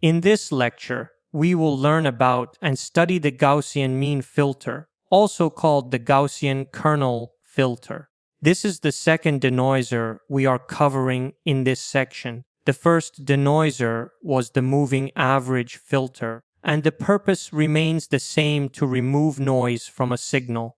In this lecture, we will learn about and study the Gaussian mean filter, also called the Gaussian kernel filter. This is the second denoiser we are covering in this section. The first denoiser was the moving average filter, and the purpose remains the same to remove noise from a signal.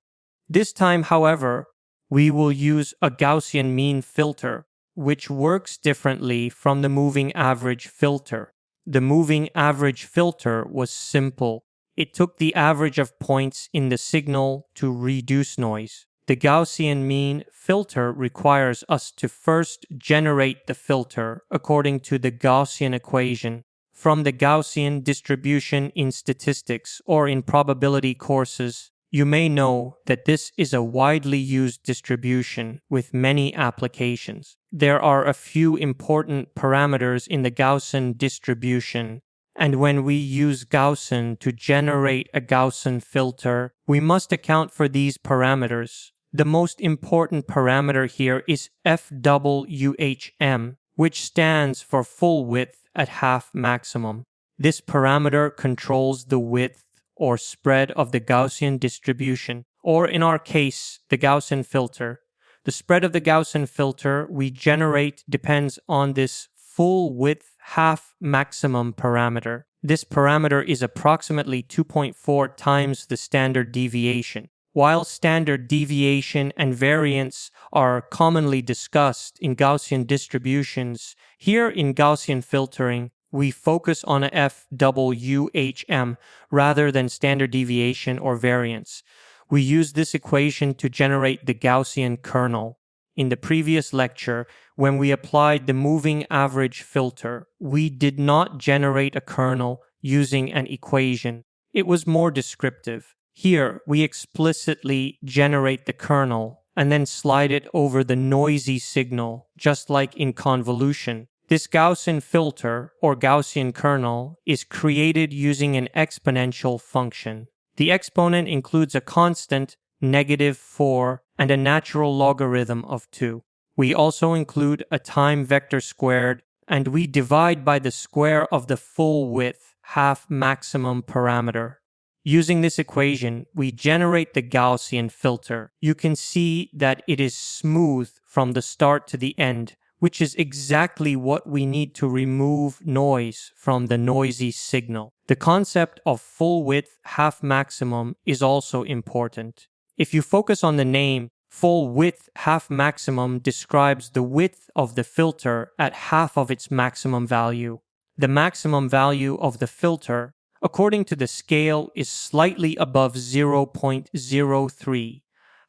This time, however, we will use a Gaussian mean filter, which works differently from the moving average filter. The moving average filter was simple. It took the average of points in the signal to reduce noise. The Gaussian mean filter requires us to first generate the filter according to the Gaussian equation. From the Gaussian distribution in statistics or in probability courses, you may know that this is a widely used distribution with many applications. There are a few important parameters in the Gaussian distribution, and when we use Gaussian to generate a Gaussian filter, we must account for these parameters. The most important parameter here is FWHM, which stands for full width at half maximum. This parameter controls the width or spread of the Gaussian distribution, or in our case, the Gaussian filter. The spread of the Gaussian filter we generate depends on this full width half maximum parameter. This parameter is approximately 2.4 times the standard deviation. While standard deviation and variance are commonly discussed in Gaussian distributions, here in Gaussian filtering, we focus on a FWHM rather than standard deviation or variance. We use this equation to generate the Gaussian kernel. In the previous lecture, when we applied the moving average filter, we did not generate a kernel using an equation. It was more descriptive. Here, we explicitly generate the kernel and then slide it over the noisy signal, just like in convolution. This Gaussian filter, or Gaussian kernel, is created using an exponential function. The exponent includes a constant, -4, and a natural logarithm of 2. We also include a time vector squared, and we divide by the square of the full width half maximum parameter. Using this equation, we generate the Gaussian filter. You can see that it is smooth from the start to the end, which is exactly what we need to remove noise from the noisy signal. The concept of full width half maximum is also important. If you focus on the name, full width half maximum describes the width of the filter at half of its maximum value. The maximum value of the filter, according to the scale, is slightly above 0.03.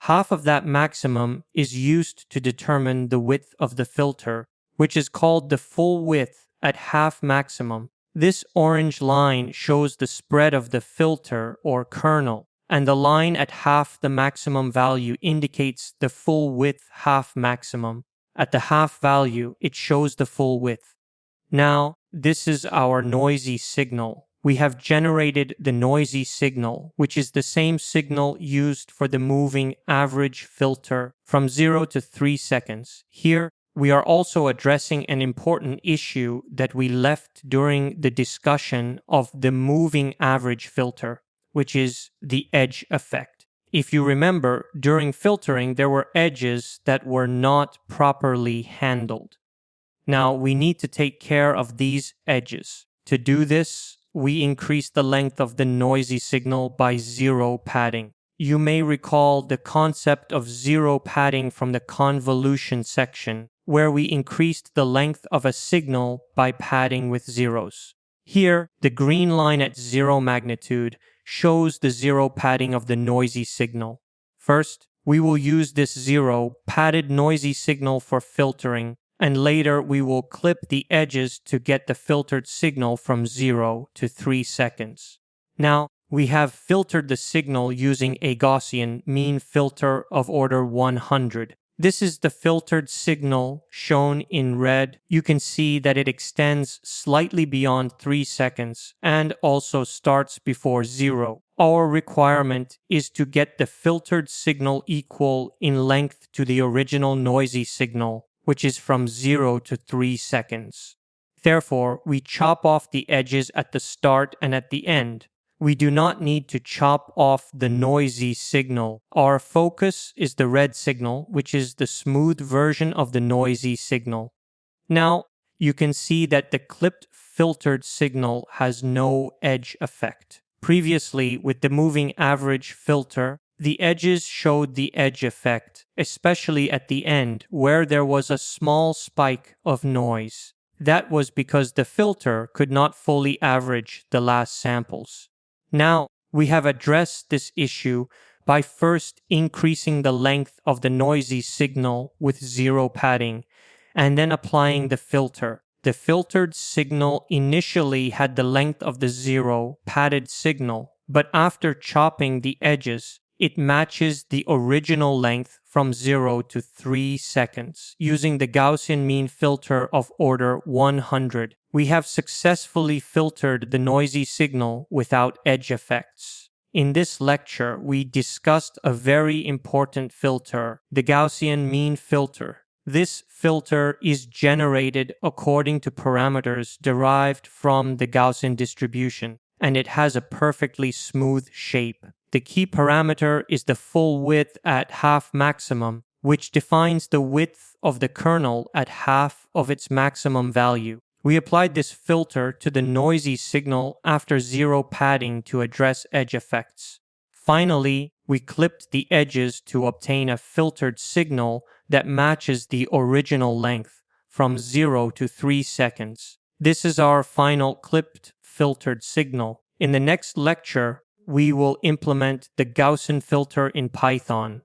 Half of that maximum is used to determine the width of the filter, which is called the full width at half maximum. This orange line shows the spread of the filter or kernel, and the line at half the maximum value indicates the full width half maximum. At the half value, it shows the full width. Now, this is our noisy signal. We have generated the noisy signal, which is the same signal used for the moving average filter from 0 to 3 seconds. Here, we are also addressing an important issue that we left during the discussion of the moving average filter, which is the edge effect. If you remember, during filtering, there were edges that were not properly handled. Now, we need to take care of these edges. To do this, we increase the length of the noisy signal by zero padding. You may recall the concept of zero padding from the convolution section, where we increased the length of a signal by padding with zeros. Here, the green line at zero magnitude shows the zero padding of the noisy signal. First, we will use this zero padded noisy signal for filtering, and later we will clip the edges to get the filtered signal from 0 to 3 seconds. Now, we have filtered the signal using a Gaussian mean filter of order 100. This is the filtered signal shown in red. You can see that it extends slightly beyond 3 seconds and also starts before 0. Our requirement is to get the filtered signal equal in length to the original noisy signal, which is from 0 to 3 seconds. Therefore, we chop off the edges at the start and at the end. We do not need to chop off the noisy signal. Our focus is the red signal, which is the smooth version of the noisy signal. Now, you can see that the clipped filtered signal has no edge effect. Previously, with the moving average filter, the edges showed the edge effect, especially at the end where there was a small spike of noise. That was because the filter could not fully average the last samples. Now, we have addressed this issue by first increasing the length of the noisy signal with zero padding, and then applying the filter. The filtered signal initially had the length of the zero padded signal, but after chopping the edges, it matches the original length from 0 to 3 seconds. Using the Gaussian mean filter of order 100, we have successfully filtered the noisy signal without edge effects. In this lecture, we discussed a very important filter, the Gaussian mean filter. This filter is generated according to parameters derived from the Gaussian distribution, and it has a perfectly smooth shape. The key parameter is the full width at half maximum, which defines the width of the kernel at half of its maximum value. We applied this filter to the noisy signal after zero padding to address edge effects. Finally, we clipped the edges to obtain a filtered signal that matches the original length from 0 to 3 seconds. This is our final clipped filtered signal. In the next lecture, we will implement the Gaussian filter in Python.